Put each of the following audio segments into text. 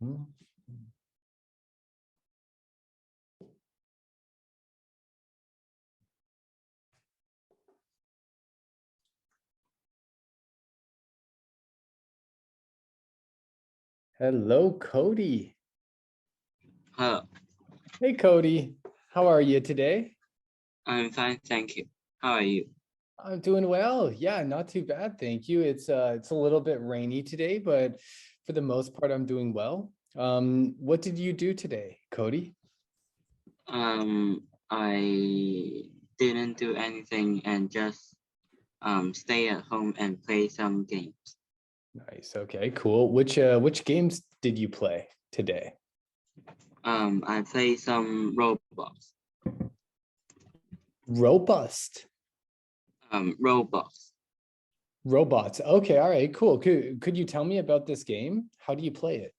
Hello, Cody. Hello. Hey, Cody. How are you today? I'm fine, thank you. How are you? I'm doing well. Yeah, not too bad, thank you. It's a little bit rainy today, but for the most part, I'm doing well. What did you do today, Cody? I didn't do anything and just stay at home and play some games. Nice. Okay, cool. Which games did you play today? I play some Roblox. Robust. Roblox. Robots. Okay, all right, cool. Could you tell me about this game? How do you play it?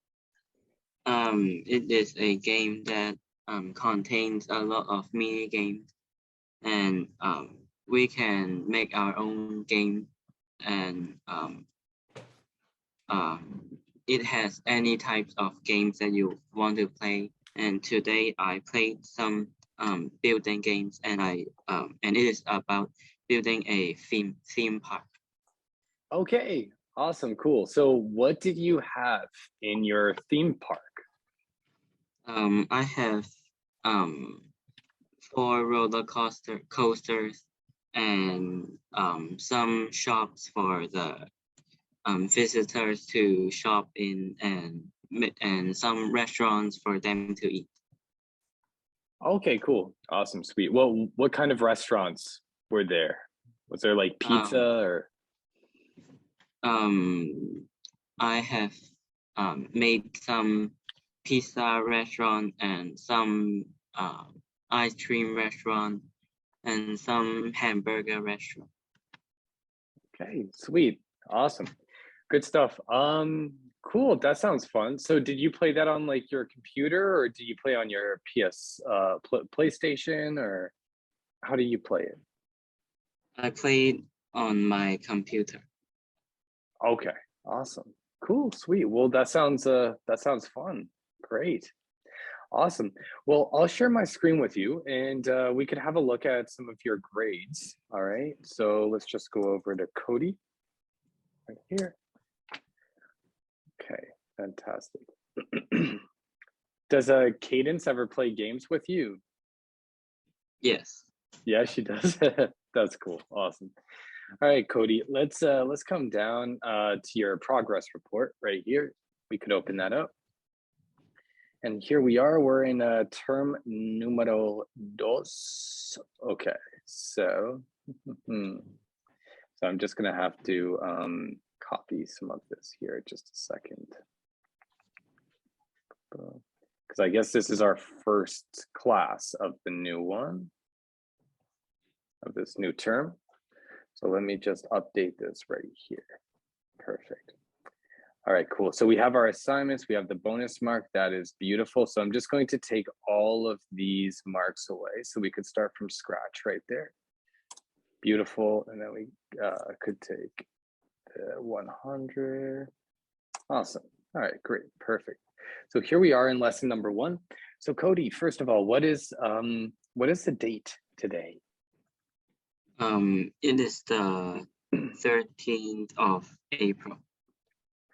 It is a game that contains a lot of mini games, and we can make our own game, and it has any types of games that you want to play. And today I played some building games, and it is about building a theme park. Okay, awesome, cool. So what did you have in your theme park? I have 4 roller coasters and some shops for the visitors to shop in, and some restaurants for them to eat. Okay, cool. Awesome, sweet. Well, what kind of restaurants were there? Was there like pizza or? I have made some pizza restaurant and some ice cream restaurant and some hamburger restaurant. Okay, sweet. Awesome. Good stuff. Cool. That sounds fun. So did you play that on like your computer or do you play on your PlayStation, or how do you play it? I played on my computer. Okay, awesome. Cool, sweet. Well, that sounds fun. Great. Awesome. Well, I'll share my screen with you and we could have a look at some of your grades. All right. So let's just go over to Cody right here. Okay, fantastic. Does Cadence ever play games with you? Yes. Yeah, she does. That's cool. Awesome. All right, Cody, let's come down to your progress report right here. We could open that up. And here we are, we're in term numero dos. Okay, so, so I'm just gonna have to copy some of this here, just a second. Because I guess this is our first class of the new one, of this new term. So let me just update this right here. Perfect. All right, cool. So we have our assignments, we have the bonus mark, that is beautiful. So I'm just going to take all of these marks away so we could start from scratch right there. Beautiful, and then we could take 100. Awesome. All right, great, perfect. So here we are in lesson number 1. So Cody, first of all, what is the date today? It is the 13th of April.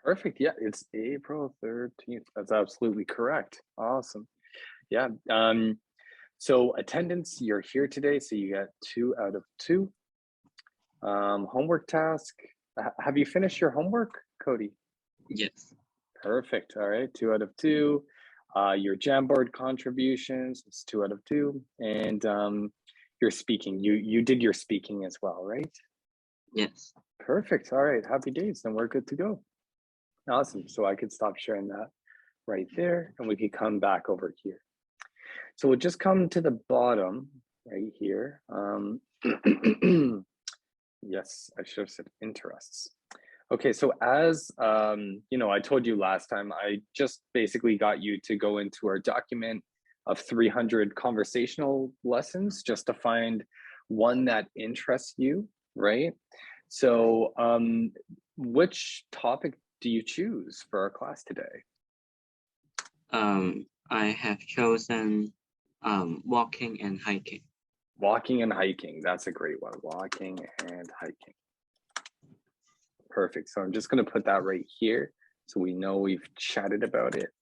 Perfect. Yeah, it's April 13th. That's absolutely correct. Awesome. Yeah. So attendance, you're here today, so you got 2 out of 2. Homework task. Have you finished your homework, Cody? Yes. Perfect. All right, 2 out of 2. Your Jamboard contributions, it's 2 out of 2. And your speaking, you did your speaking as well, right? Yes. Perfect. All right, happy days. Then we're good to go. Awesome. So I could stop sharing that right there and we could come back over here. So we'll just come to the bottom right here. Yes, I should have said interests. Okay, so as you know, I told you last time, I just basically got you to go into our document of 300 conversational lessons just to find one that interests you, right? So which topic do you choose for our class today? I have chosen walking and hiking. Walking and hiking, that's a great one. Walking and hiking. Perfect. So I'm just going to put that right here so we know we've chatted about it.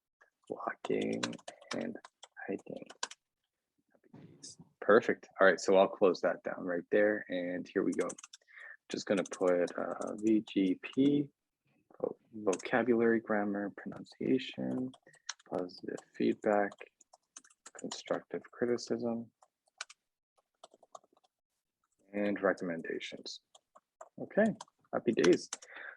Walking and hiking. Perfect. All right, so I'll close that down right there. And here we go. Just going to put VGP, vocabulary, grammar, pronunciation, positive feedback, constructive criticism, and recommendations. Okay, happy days.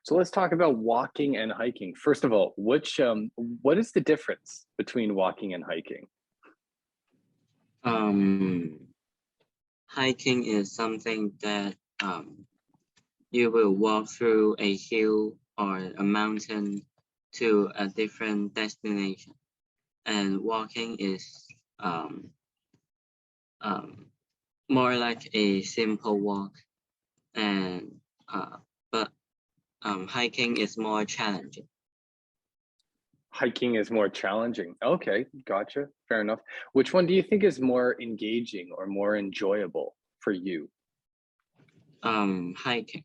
So let's talk about walking and hiking. First of all, what is the difference between walking and hiking? Hiking is something that you will walk through a hill or a mountain to a different destination, and walking is more like a simple walk, and but hiking is more challenging. Hiking is more challenging. Okay, gotcha. Fair enough. Which one do you think is more engaging or more enjoyable for you? Hiking.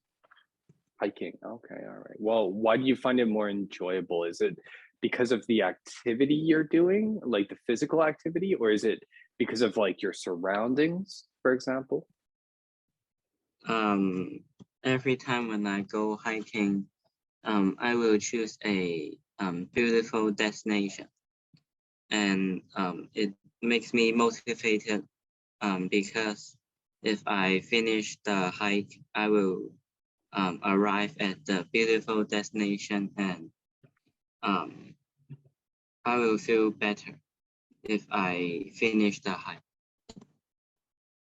Hiking. Okay, all right. Well, why do you find it more enjoyable? Is it because of the activity you're doing, like the physical activity, or is it because of like your surroundings, for example? Every time when I go hiking, I will choose a beautiful destination, and it makes me motivated because if I finish the hike, I will arrive at the beautiful destination, and I will feel better if I finish the hike.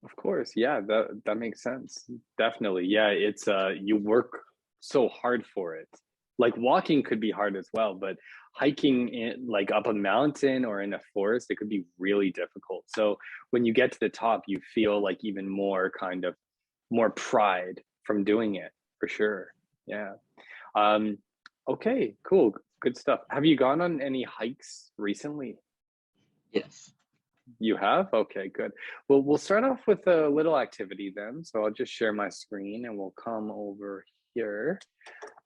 Of course, yeah, that makes sense. Definitely. Yeah, it's you work so hard for it. Like walking could be hard as well, but hiking in like up a mountain or in a forest, it could be really difficult. So when you get to the top, you feel like even more kind of more pride from doing it for sure. Yeah. Um, okay, cool. Good stuff. Have you gone on any hikes recently? Yes. You have? Okay, good. Well, we'll start off with a little activity then. So I'll just share my screen and we'll come over here.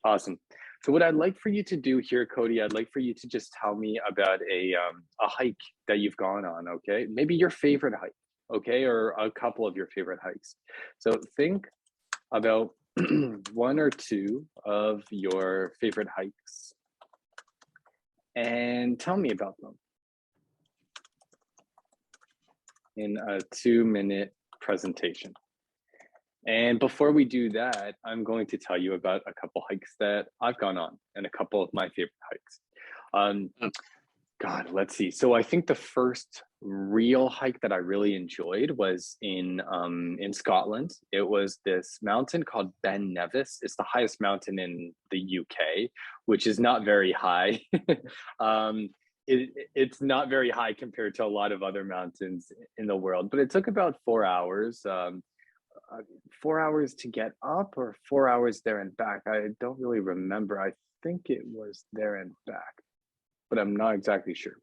Awesome. So what I'd like for you to do here, Cody, I'd like for you to just tell me about a hike that you've gone on, okay? Maybe your favorite hike, okay? Or a couple of your favorite hikes. So think about one or two of your favorite hikes and tell me about them in a 2-minute presentation. And before we do that, I'm going to tell you about a couple hikes that I've gone on and a couple of my favorite hikes. God, let's see. So I think the first real hike that I really enjoyed was in Scotland. It was this mountain called Ben Nevis. It's the highest mountain in the UK, which is not very high. It's not very high compared to a lot of other mountains in the world, but it took about 4 hours. 4 hours to get up or 4 hours there and back. I don't really remember. I think it was there and back, but I'm not exactly sure.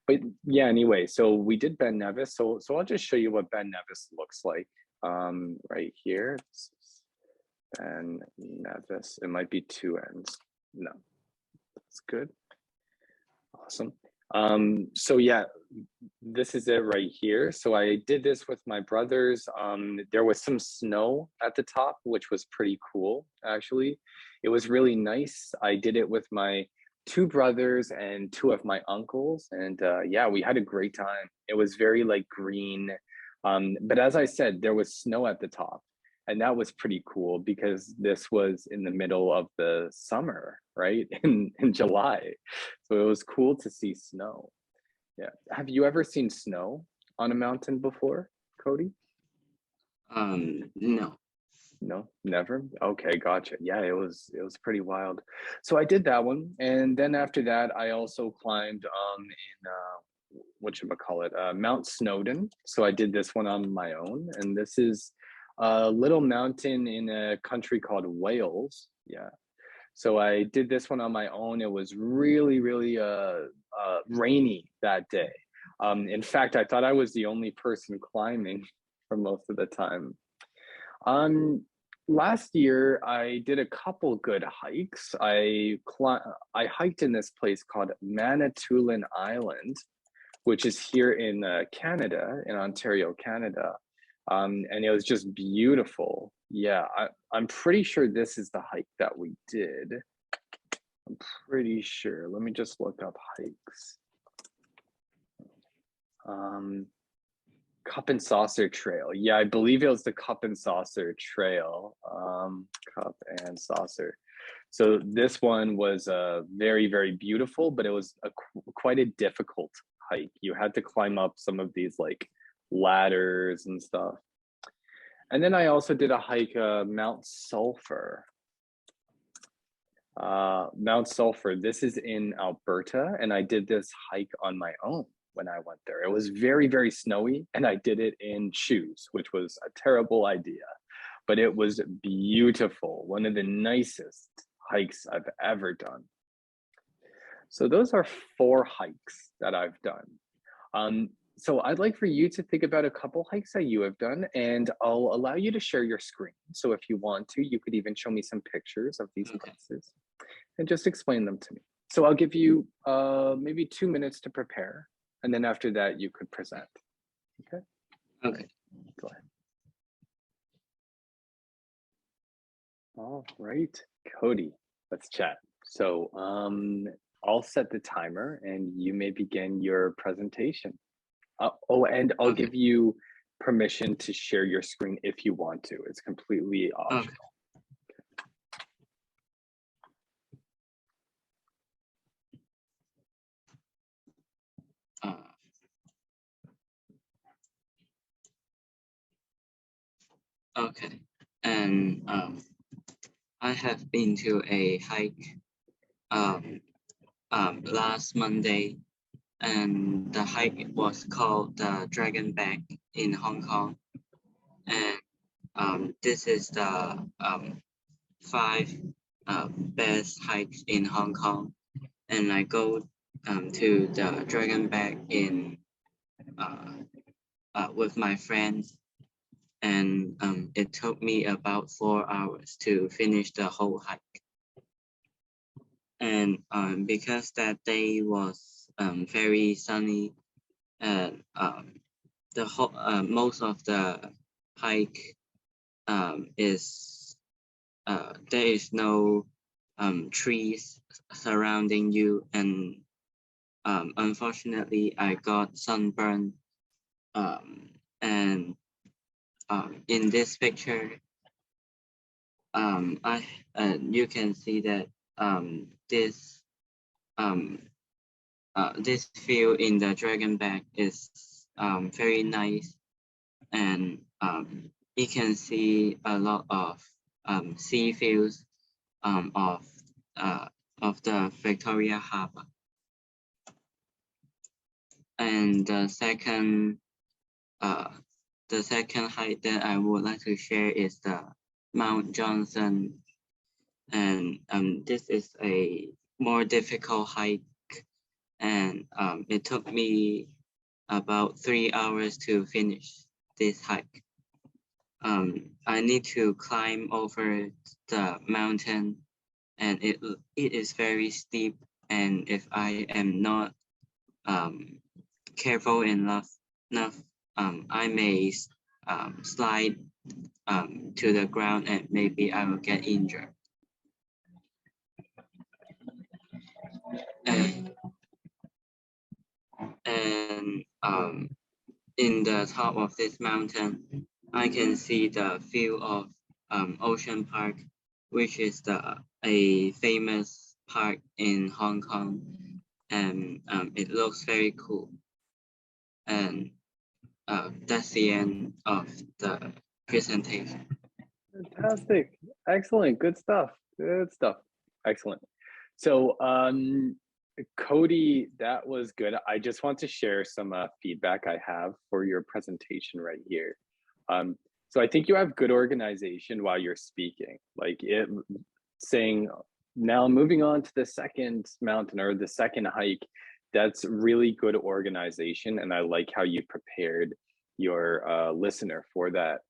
But yeah, anyway, so we did Ben Nevis. So I'll just show you what Ben Nevis looks like right here. Ben Nevis. It might be two ends. No, that's good. Awesome. So yeah, this is it right here. So I did this with my brothers. There was some snow at the top, which was pretty cool, actually. It was really nice. I did it with my two brothers and two of my uncles. And yeah, we had a great time. It was very like green. But as I said, there was snow at the top. And that was pretty cool because this was in the middle of the summer, right? In July. So it was cool to see snow. Yeah. Have you ever seen snow on a mountain before, Cody? No. No, never. Okay, gotcha. Yeah, it was pretty wild. So I did that one, and then after that, I also climbed in whatchamacallit, Mount Snowdon. So I did this one on my own, and this is a little mountain in a country called Wales. Yeah. So I did this one on my own. It was really, really rainy that day. In fact, I thought I was the only person climbing for most of the time. Last year, I did a couple good hikes. I hiked in this place called Manitoulin Island, which is here in Canada, in Ontario, Canada. And it was just beautiful. Yeah, I'm pretty sure this is the hike that we did. I'm pretty sure. Let me just look up hikes. Cup and Saucer Trail. Yeah, I believe it was the Cup and Saucer Trail. Cup and Saucer. So this one was very, very beautiful, but it was quite a difficult hike. You had to climb up some of these like ladders and stuff. And then I also did a hike, Mount Sulphur. Mount Sulphur, this is in Alberta, and I did this hike on my own when I went there. It was very, very snowy, and I did it in shoes, which was a terrible idea, but it was beautiful. One of the nicest hikes I've ever done. So those are 4 hikes that I've done. So I'd like for you to think about a couple hikes that you have done, and I'll allow you to share your screen. So if you want to, you could even show me some pictures of these places and just explain them to me. So I'll give you maybe 2 minutes to prepare, and then after that, you could present. Okay? Okay. Go ahead. All right, Cody, let's chat. So I'll set the timer and you may begin your presentation. And I'll give you permission to share your screen if you want to. It's completely optional. Okay. And I have been to a hike last Monday, and the hike was called the Dragon Back in Hong Kong. And this is the 5 best hikes in Hong Kong. And I go to the Dragon Back in with my friends, and it took me about 4 hours to finish the whole hike. And because that day was very sunny, and the whole most of the hike is there is no trees surrounding you, and unfortunately I got sunburned. And in this picture, you can see that this view in the Dragon Back is very nice, and you can see a lot of sea views of the Victoria Harbour. And the second hike that I would like to share is the Mount Johnson, and this is a more difficult hike, and it took me about 3 hours to finish this hike. I need to climb over the mountain, and it is very steep, and if I am not careful enough, I may slide to the ground, and maybe I will get injured. And in the top of this mountain, I can see the view of Ocean Park, which is a famous park in Hong Kong, and it looks very cool. And that's the end of the presentation. Fantastic. Excellent. Good stuff. Good stuff. Excellent. So Cody, that was good. I just want to share some feedback I have for your presentation right here. So I think you have good organization while you're speaking, like saying Now moving on to the second mountain or the second hike, that's really good organization, and I like how you prepared your listener for that.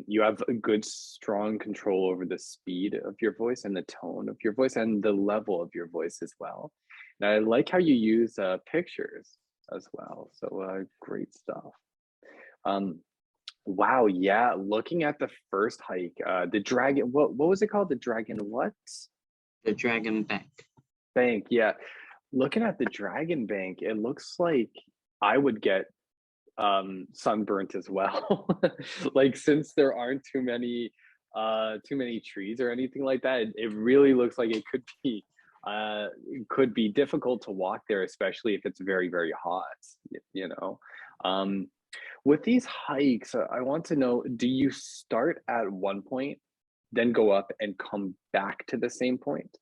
You have a good, strong control over the speed of your voice and the tone of your voice and the level of your voice as well. And I like how you use pictures as well. So great stuff. Um, wow, yeah. Looking at the first hike, the dragon. What was it called? The dragon what? The dragon back. Bank. Yeah. Looking at the dragon bank, it looks like I would get sunburnt as well. Like since there aren't too many trees or anything like that, it really looks like it could be difficult to walk there, especially if it's very, very hot, you know. Um, with these hikes, I want to know, do you start at one point, then go up and come back to the same point?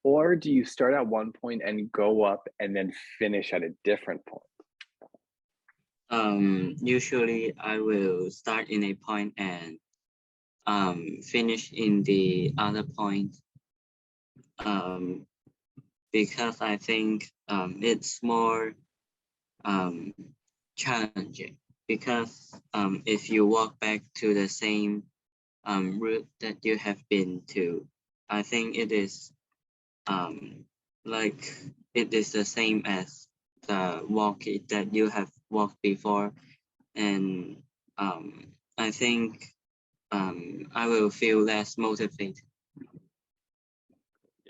Or do you start at one point and go up and then finish at a different point? Usually I will start in a point and finish in the other point, because I think it's more challenging, because if you walk back to the same route that you have been to, I think it is like it is the same as the walk that you have walked before, and I think I will feel less motivated.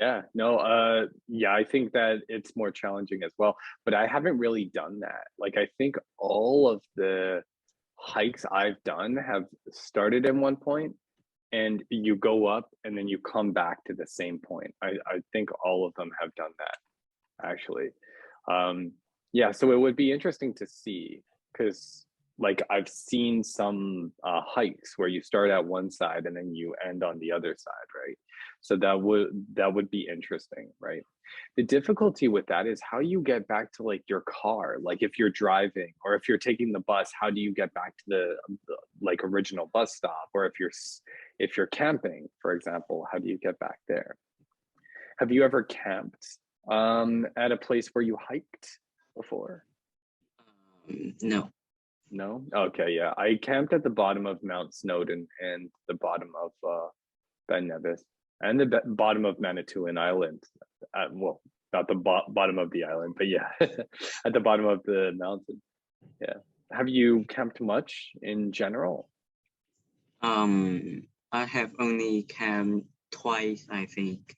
Yeah, no, yeah, I think that it's more challenging as well, but I haven't really done that. Like, I think all of the hikes I've done have started in one point and you go up and then you come back to the same point. I think all of them have done that actually. Um, yeah, so it would be interesting to see because like I've seen some hikes where you start at one side and then you end on the other side, right? So that would be interesting, right? The difficulty with that is how you get back to like your car, like if you're driving or if you're taking the bus, how do you get back to the like original bus stop? Or if you're camping, for example, how do you get back there? Have you ever camped at a place where you hiked before? No. No? Okay, yeah. I camped at the bottom of Mount Snowdon and the bottom of Ben Nevis and the bottom of Manitoulin Island. Well, not the bottom of the island, but yeah, at the bottom of the mountain. Yeah. Have you camped much in general? I have only camped twice, I think.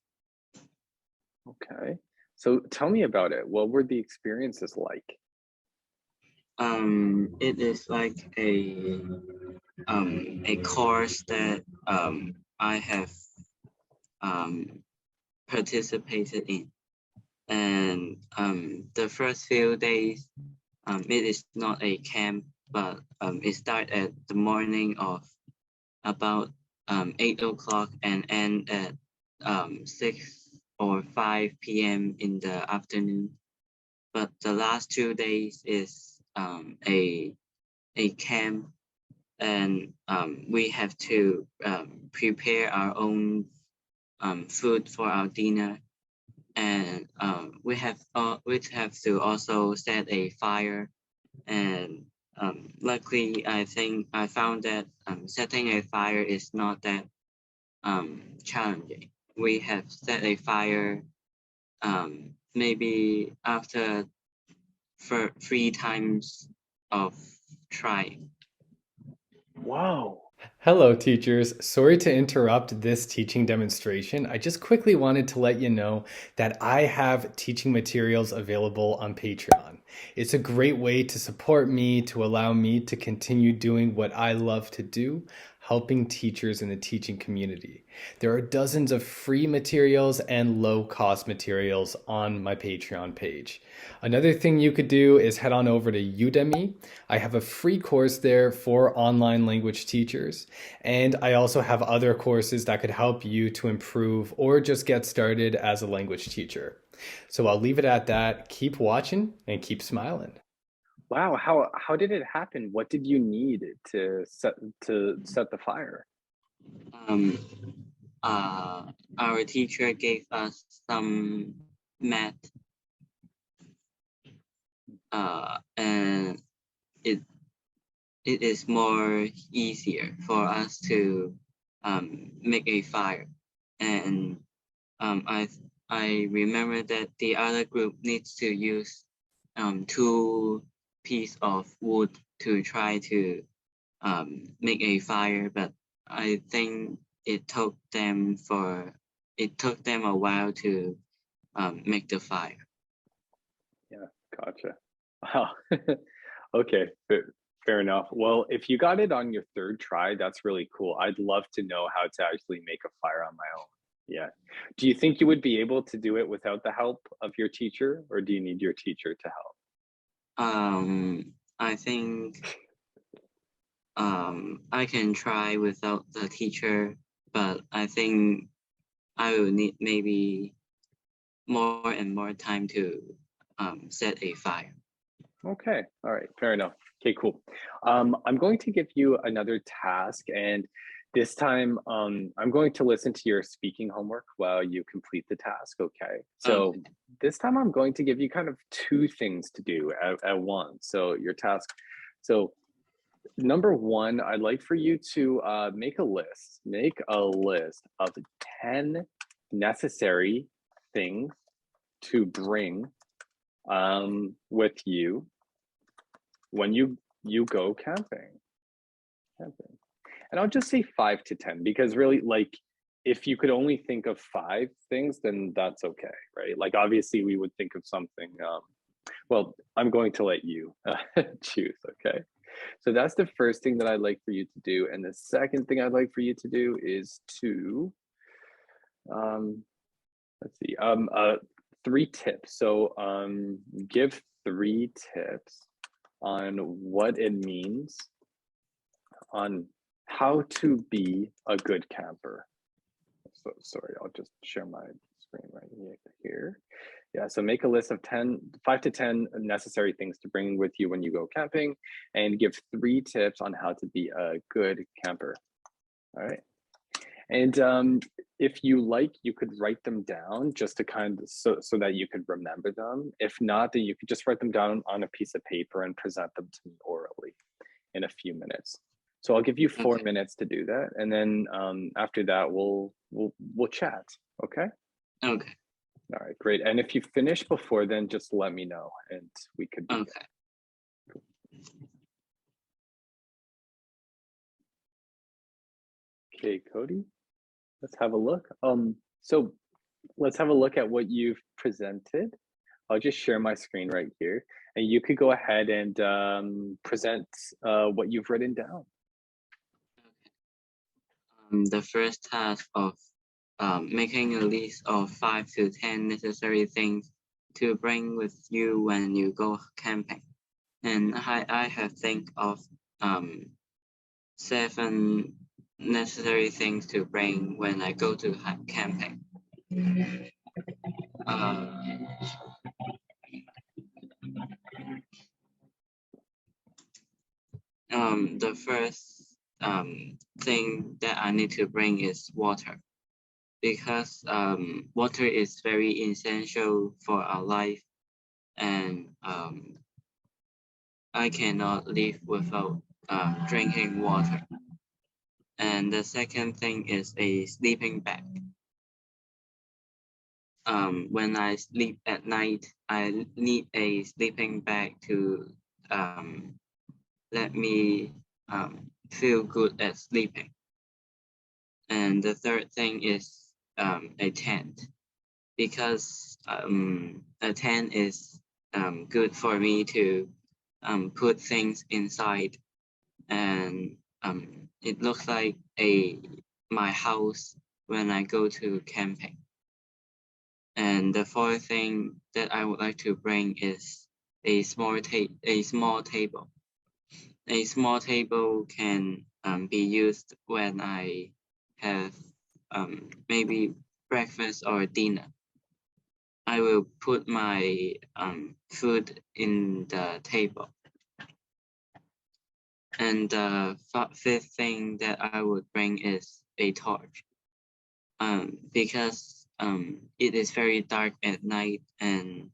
Okay. So tell me about it. What were the experiences like? It is like a course that I have participated in, and the first few days it is not a camp, but it starts at the morning of about 8 o'clock and end at 6 or 5 p.m. in the afternoon. But the last 2 days is a camp, and we have to prepare our own food for our dinner, and we have to also set a fire. And luckily, I think I found that setting a fire is not that challenging. We have set a fire maybe after for 3 times of trying. Whoa. Hello, teachers. Sorry to interrupt this teaching demonstration. I just quickly wanted to let you know that I have teaching materials available on Patreon. It's a great way to support me, to allow me to continue doing what I love to do, helping teachers in the teaching community. There are dozens of free materials and low-cost materials on my Patreon page. Another thing you could do is head on over to Udemy. I have a free course there for online language teachers, and I also have other courses that could help you to improve or just get started as a language teacher. So I'll leave it at that. Keep watching and keep smiling. Wow, how did it happen? What did you need to set the fire? Um, our teacher gave us some math, and it is more easier for us to make a fire. And I remember that the other group needs to use 2 pieces of wood to try to make a fire, but I think it took them a while to make the fire. Yeah, gotcha. Wow. Okay, fair enough. Well, if you got it on your 3rd try, that's really cool. I'd love to know how to actually make a fire on my own. Yeah. Do you think you would be able to do it without the help of your teacher, or do you need your teacher to help? I think I can try without the teacher, but I think I will need maybe more and more time to set a fire. Okay, all right, fair enough. Okay, cool. I'm going to give you another task, and this time I'm going to listen to your speaking homework while you complete the task, okay? So Okay. this time I'm going to give you kind of 2 things to do at once. So your task, so number 1, I'd like for you to make a list. Make a list of 10 necessary things to bring with you when you go camping. And I'll just say 5 to 10, because really, like, if you could only think of 5 things, then that's okay, right? Like, obviously we would think of something, well, I'm going to let you choose, okay? So that's the first thing that I'd like for you to do. And the second thing I'd like for you to do is to, let's see, 3 tips. So give 3 tips on what it means, on how to be a good camper. So sorry, I'll just share my screen right here. Yeah, so make a list of 5 to 10 necessary things to bring with you when you go camping, and give 3 tips on how to be a good camper. All right. And if you like, you could write them down just to kind of so that you could remember them. If not, then you could just write them down on a piece of paper and present them to me orally in a few minutes. So I'll give you 4 Okay. minutes to do that, and then after that we'll chat. Okay. Okay. All right, great. And if you finish before then, just let me know, and we could begin. Okay. Okay, Cody, let's have a look. So let's have a look at what you've presented. I'll just share my screen right here, and you could go ahead and present what you've written down. The first task of making a list of 5 to 10 necessary things to bring with you when you go camping. And I have think of 7 necessary things to bring when I go to camping. The first thing that I need to bring is water, because water is very essential for our life, and I cannot live without drinking water. And the second thing is a sleeping bag. When I sleep at night, I need a sleeping bag to let me feel good at sleeping. And the third thing is a tent, because a tent is good for me to put things inside, and it looks like my house when I go to camping. And the fourth thing that I would like to bring is a small table. A small table can be used when I have maybe breakfast or dinner. I will put my food in the table. And the fifth thing that I would bring is a torch, because it is very dark at night, and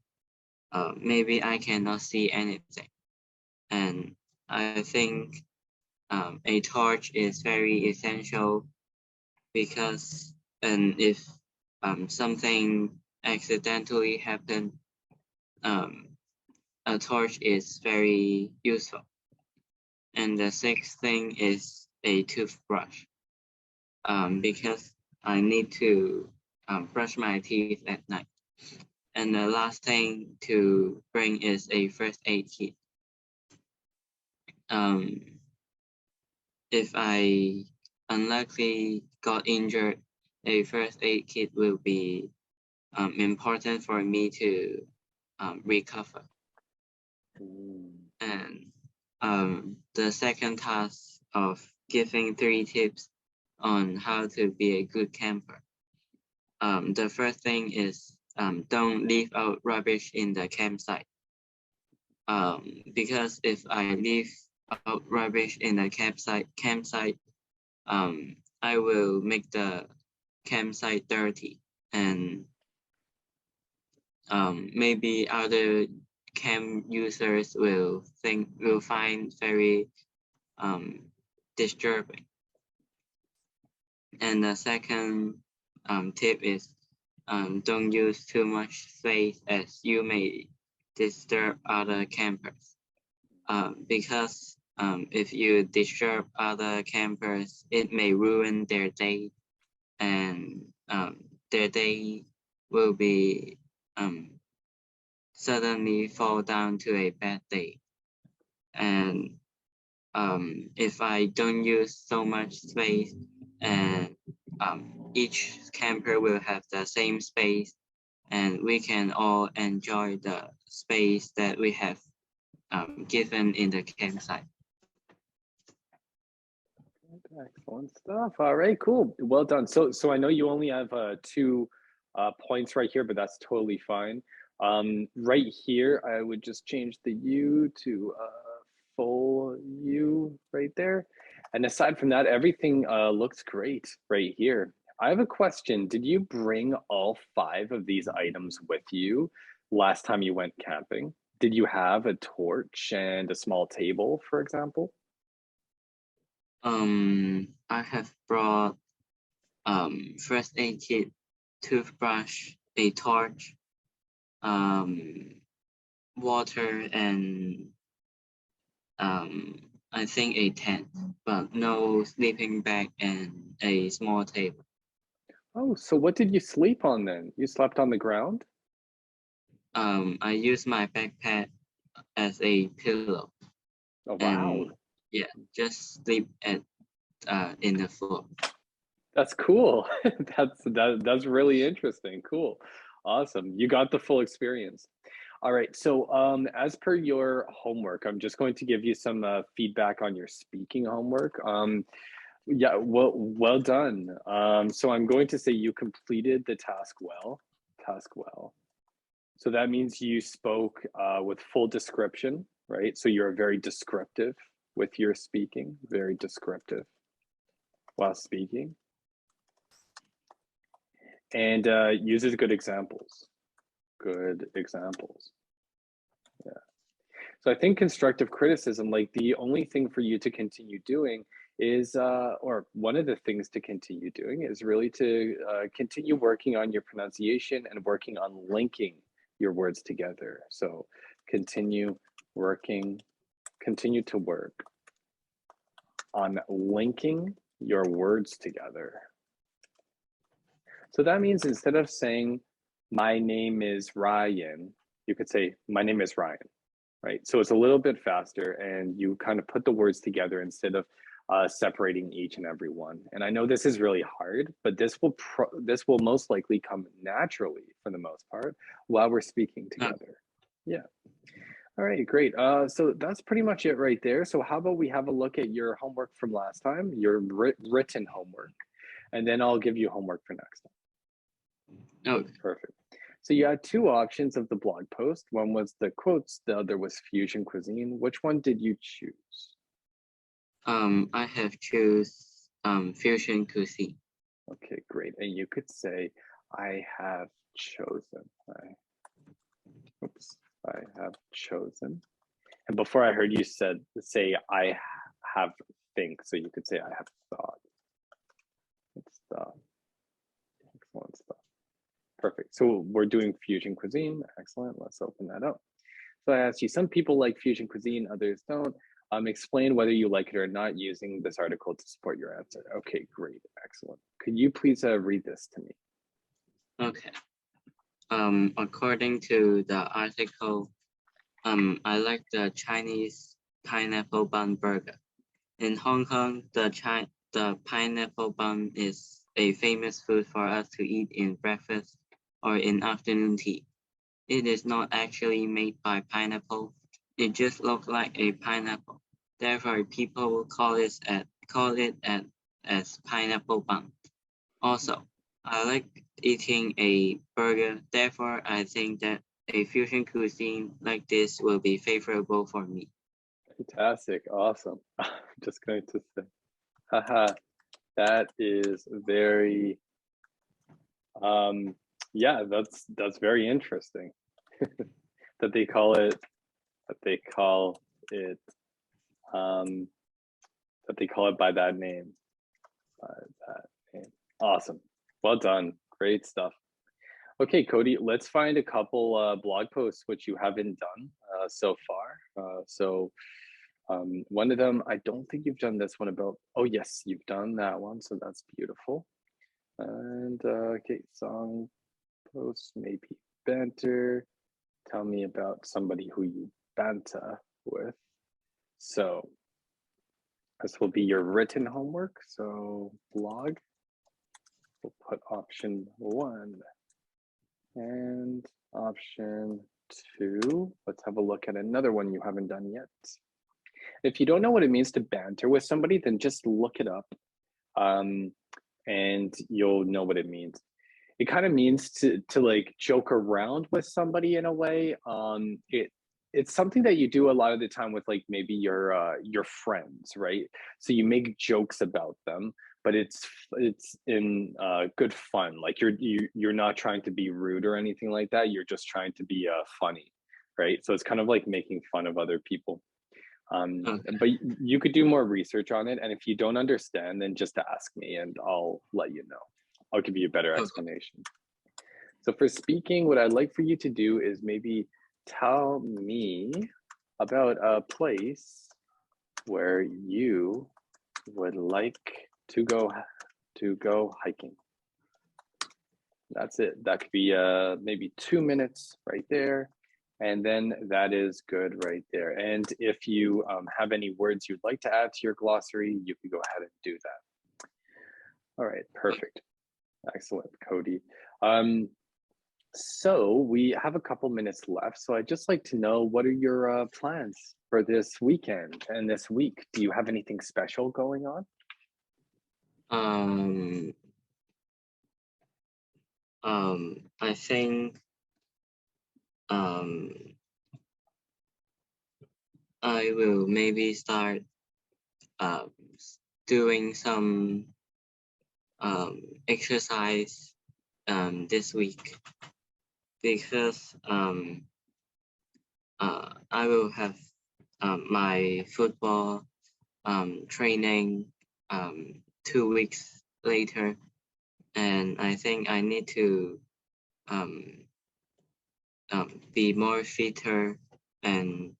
maybe I cannot see anything. And I think a torch is very essential, because if something accidentally happen, a torch is very useful. And the sixth thing is a toothbrush, because I need to brush my teeth at night. And the last thing to bring is a first aid kit. If I unluckily got injured, a first aid kit will be important for me to recover. And the second task of giving 3 tips on how to be a good camper. The first thing is don't leave out rubbish in the campsite. Because if I leave out rubbish in the campsite, I will make the campsite dirty, and maybe other camp users will find very disturbing. And the second tip is don't use too much space, as you may disturb other campers. Because if you disturb other campers, it may ruin their day, and their day will be suddenly fall down to a bad day. And if I don't use so much space, and each camper will have the same space, and we can all enjoy the space that we have given in the campsite. Excellent stuff. All right, cool. Well done. So I know you only have 2 points right here, but that's totally fine. Right here, I would just change the U to full U right there. And aside from that, everything looks great right here. I have a question. Did you bring all 5 of these items with you last time you went camping? Did you have a torch and a small table, for example? I have brought first aid kit, toothbrush, a torch, water, and I think a tent, but no sleeping bag and a small table. Oh, so what did you sleep on then? You slept on the ground? I use my backpack as a pillow. Oh, wow. And yeah, just sleep at in the floor. That's cool. That's really interesting. Cool. Awesome. You got the full experience. All right. So as per your homework, I'm just going to give you some feedback on your speaking homework. Yeah, well done. So I'm going to say you completed the task well. So that means you spoke with full description, right? So you're very descriptive with your speaking, very descriptive while speaking. And uses good examples. Good examples. Yeah. So I think constructive criticism, like the only thing for you to continue doing is, or one of the things to continue doing is really to continue working on your pronunciation and working on linking your words together. So continue to work on linking your words together. So that means instead of saying, my name is Ryan, you could say, my name is Ryan, right? So it's a little bit faster, and you kind of put the words together instead of separating each and every one. And I know this is really hard, but this will most likely come naturally for the most part while we're speaking together. Yeah. All right, great. So that's pretty much it right there. So how about we have a look at your homework from last time, your written homework, and then I'll give you homework for next time. Okay. Perfect. So you had 2 options of the blog post. One was the quotes, the other was fusion cuisine. Which one did you choose? I have choose fusion cuisine. Okay, great. And you could say, I have chosen. I have chosen. And before I heard you say I have think. So you could say I have thought. It's thought. Excellent stuff. Perfect. So we're doing fusion cuisine. Excellent. Let's open that up. So I asked you, some people like fusion cuisine, others don't. Explain whether you like it or not using this article to support your answer. Okay, great. Excellent. Could you please read this to me? Okay. According to the article, I like the Chinese pineapple bun burger. In Hong Kong, the pineapple bun is a famous food for us to eat in breakfast or in afternoon tea. It is not actually made by pineapple. It just looks like a pineapple. Therefore, people will call it as pineapple bun. Also, I like eating a burger. Therefore, I think that a fusion cuisine like this will be favorable for me. Fantastic. Awesome. I'm just going to say, haha, that is very, yeah, that's very interesting that they call it, that they call it by that name. Awesome. Well done. Great stuff. Okay, Cody, let's find a couple blog posts which you haven't done so far. One of them, I don't think you've done this one about, oh yes, you've done that one, so that's beautiful. And okay, song posts, maybe banter. Tell me about somebody who you banter with. So this will be your written homework. So blog, we'll put option 1 and option 2. Let's have a look at another one you haven't done yet. If you don't know what it means to banter with somebody, then just look it up and you'll know what it means. It kind of means to like joke around with somebody in a way. It's something that you do a lot of the time with like maybe your friends, right? So you make jokes about them, but it's in good fun. Like you're not trying to be rude or anything like that. You're just trying to be funny, right? So it's kind of like making fun of other people. Okay. But you could do more research on it, and if you don't understand, then just ask me and I'll let you know. I'll give you a better explanation. So for speaking, what I'd like for you to do is maybe tell me about a place where you would like to go hiking. That's it. That could be maybe 2 minutes right there. And then that is good right there. And if you have any words you'd like to add to your glossary, you can go ahead and do that. All right, perfect. Excellent, Cody. So we have a couple minutes left. So I'd just like to know, what are your plans for this weekend and this week? Do you have anything special going on? I think I will maybe start doing some exercise this week, because I will have my football training 2 weeks later, and I think I need to be more fitter and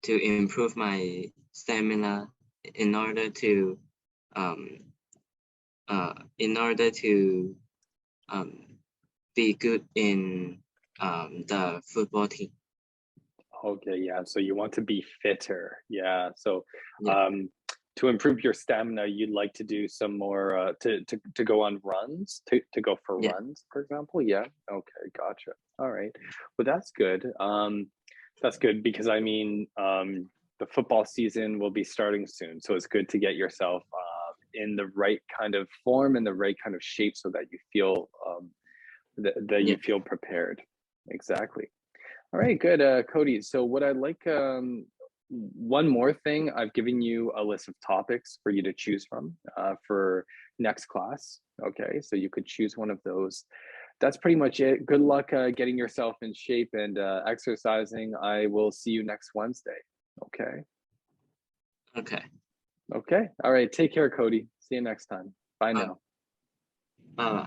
to improve my stamina in order to be good in the football team. Okay, yeah. So you want to be fitter. Yeah. So Yeah. to improve your stamina, you'd like to do some more to go on runs, to go for Yeah. runs, for example. Yeah. Okay, gotcha. All right. Well, that's good. That's good because I mean, the football season will be starting soon, so it's good to get yourself in the right kind of form and the right kind of shape so that you feel that you feel prepared. Exactly. All right, good, Cody. So what I'd like, one more thing, I've given you a list of topics for you to choose from for next class. Okay, so you could choose one of those. That's pretty much it. Good luck getting yourself in shape and exercising. I will see you next Wednesday. Okay. Okay. Okay. All right. Take care, Cody. See you next time. Bye now. Bye bye.